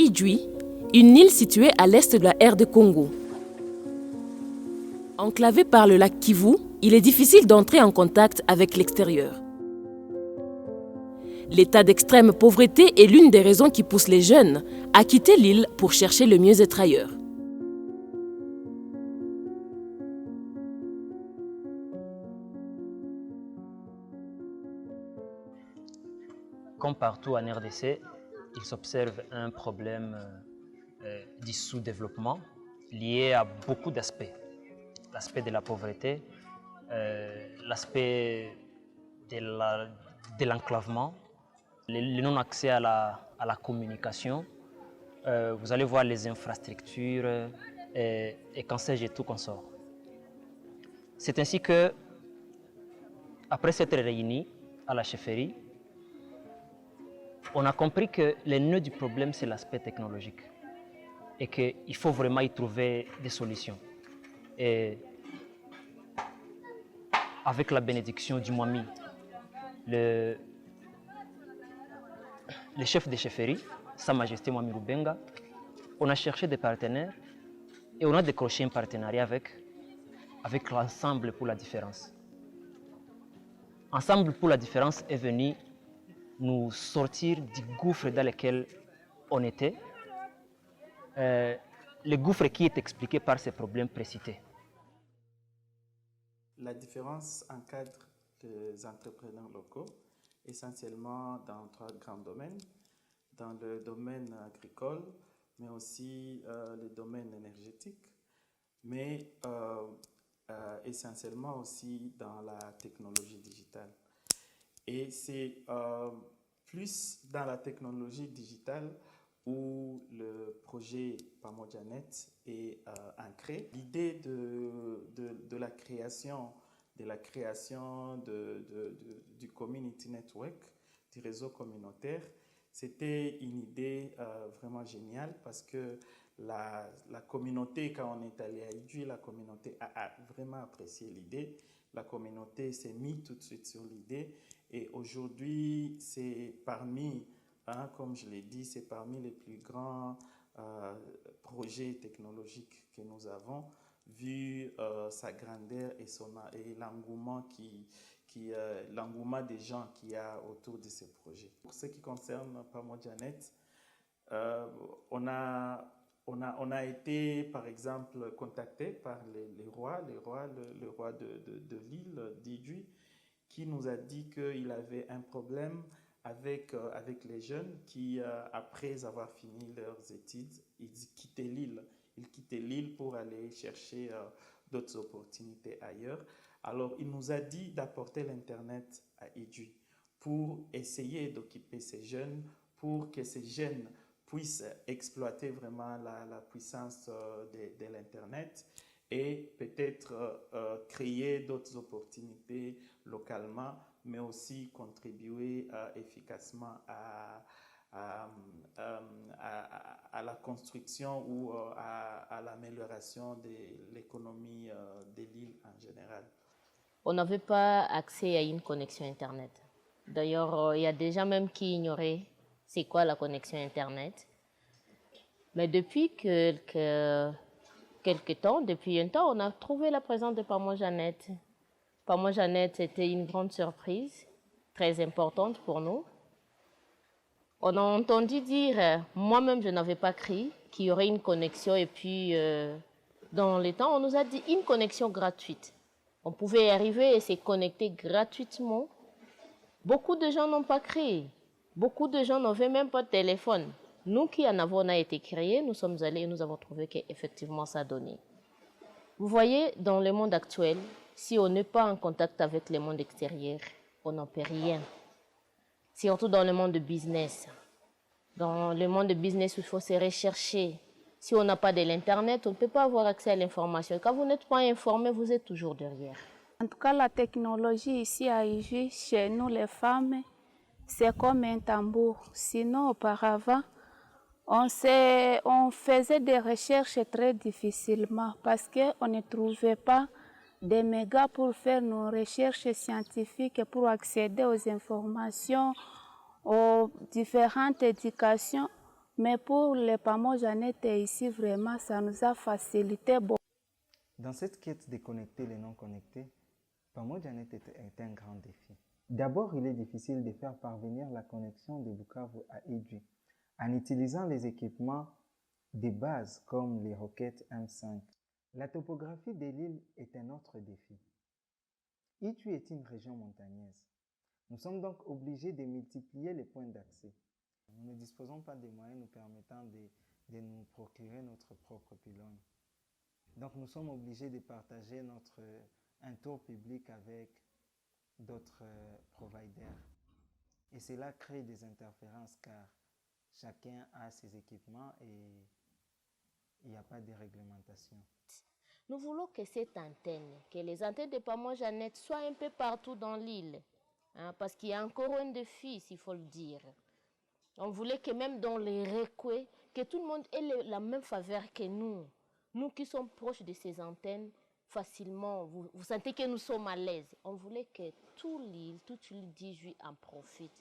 Idjwi, une île située à l'est de la RD Congo. Enclavé par le lac Kivu, il est difficile d'entrer en contact avec l'extérieur. L'état d'extrême pauvreté est l'une des raisons qui poussent les jeunes à quitter l'île pour chercher le mieux-être ailleurs. Comme partout en RDC, il s'observe un problème du sous-développement lié à beaucoup d'aspects. L'aspect de la pauvreté, l'aspect de l'enclavement, le non-accès à la communication. Vous allez voir les infrastructures et qu'en sais-je et tout consort. C'est ainsi que, après s'être réunis à la chefferie, on a compris que le nœud du problème, c'est l'aspect technologique et qu'il faut vraiment y trouver des solutions. Et avec la bénédiction du Mwami, le chef de chefferie, Sa Majesté Mwami Rubenga, on a cherché des partenaires et on a décroché un partenariat avec l'Ensemble pour la différence. Ensemble pour la différence est venu nous sortir du gouffre dans lequel on était, le gouffre qui est expliqué par ces problèmes précités. La différence encadre les entrepreneurs locaux, essentiellement dans 3 grands domaines. Dans le domaine agricole, mais aussi le domaine énergétique, mais essentiellement aussi dans la technologie digitale. Et c'est plus dans la technologie digitale où le projet Pamojanet est ancré. L'idée de la création du community network, du réseau communautaire, c'était une idée vraiment géniale parce que la communauté, quand on est allé à Idjwi, la communauté a vraiment apprécié l'idée. La communauté s'est mise tout de suite sur l'idée et aujourd'hui, c'est parmi, comme je l'ai dit, c'est parmi les plus grands projets technologiques que nous avons, vu sa grandeur et l'engouement l'engouement des gens qu'il y a autour de ces projets. Pour ce qui concerne Pamojanet, on a été, par exemple, contacté par le roi de l'île d'Idjwi, qui nous a dit qu'il avait un problème avec les jeunes qui, après avoir fini leurs études, ils quittaient l'île. Ils quittaient l'île pour aller chercher d'autres opportunités ailleurs. Alors, il nous a dit d'apporter l'Internet à Idjwi pour essayer d'occuper ces jeunes, pour que ces jeunes puissent exploiter vraiment la puissance de l'Internet et peut-être créer d'autres opportunités localement, mais aussi contribuer efficacement à la construction ou à l'amélioration de l'économie de l'île en général. On n'avait pas accès à une connexion Internet. D'ailleurs, il y a des gens même qui ignoraient c'est quoi la connexion Internet. Mais depuis quelques temps, depuis un temps, on a trouvé la présence de Pamojanet. Pamojanet était une grande surprise, très importante pour nous. On a entendu dire, moi-même je n'avais pas cru qu'il y aurait une connexion et puis dans les temps, on nous a dit une connexion gratuite. On pouvait y arriver et se connecter gratuitement. Beaucoup de gens n'ont pas créé. Beaucoup de gens n'avaient même pas de téléphone. Nous qui en avons, on a été créés, nous sommes allés et nous avons trouvé qu'effectivement ça donnait. Vous voyez, dans le monde actuel, si on n'est pas en contact avec le monde extérieur, on n'en peut rien. Surtout dans le monde de business. Dans le monde de business, il faut se rechercher. Si on n'a pas de l'Internet, on ne peut pas avoir accès à l'information. Quand vous n'êtes pas informé, vous êtes toujours derrière. En tout cas, la technologie ici à Idjwi, chez nous les femmes, c'est comme un tambour. Sinon, auparavant, on faisait des recherches très difficilement parce qu'on ne trouvait pas des mégas pour faire nos recherches scientifiques, pour accéder aux informations, aux différentes éducations. Mais pour les Pamo-Jeannette ici, vraiment, ça nous a facilité beaucoup. Dans cette quête de connecter les non connectés, Pamo-Jeannette est un grand défi. D'abord, il est difficile de faire parvenir la connexion de Bukavu à Idjwi en utilisant les équipements de base comme les roquettes M5. La topographie de l'île est un autre défi. Idjwi est une région montagneuse. Nous sommes donc obligés de multiplier les points d'accès. Nous ne disposons pas des moyens nous permettant de nous procurer notre propre pylône. Donc nous sommes obligés de partager un tour public avec d'autres providers. Et cela crée des interférences car chacun a ses équipements et il n'y a pas de réglementation. Nous voulons que cette antenne, que les antennes de Pamo-Jeannette soient un peu partout dans l'île. Hein, parce qu'il y a encore un défi, s'il faut le dire. On voulait que même dans les recoins, que tout le monde ait la même faveur que nous. Nous qui sommes proches de ces antennes, facilement, vous sentez que nous sommes à l'aise. On voulait que toute l'île d'Idjwi en profite.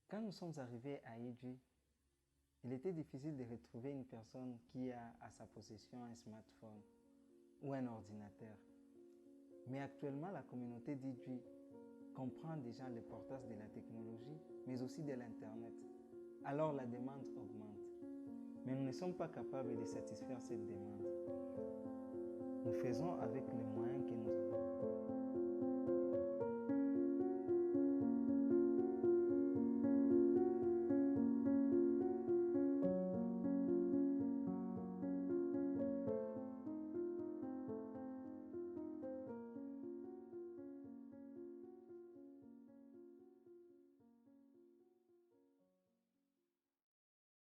Quand nous sommes arrivés à Idjwi, il était difficile de retrouver une personne qui a à sa possession un smartphone ou un ordinateur. Mais actuellement, la communauté d'Idjwi comprend déjà l'importance de la technologie, mais aussi de l'Internet. Alors la demande augmente. Mais nous ne sommes pas capables de satisfaire cette demande. Nous faisons avec les moyens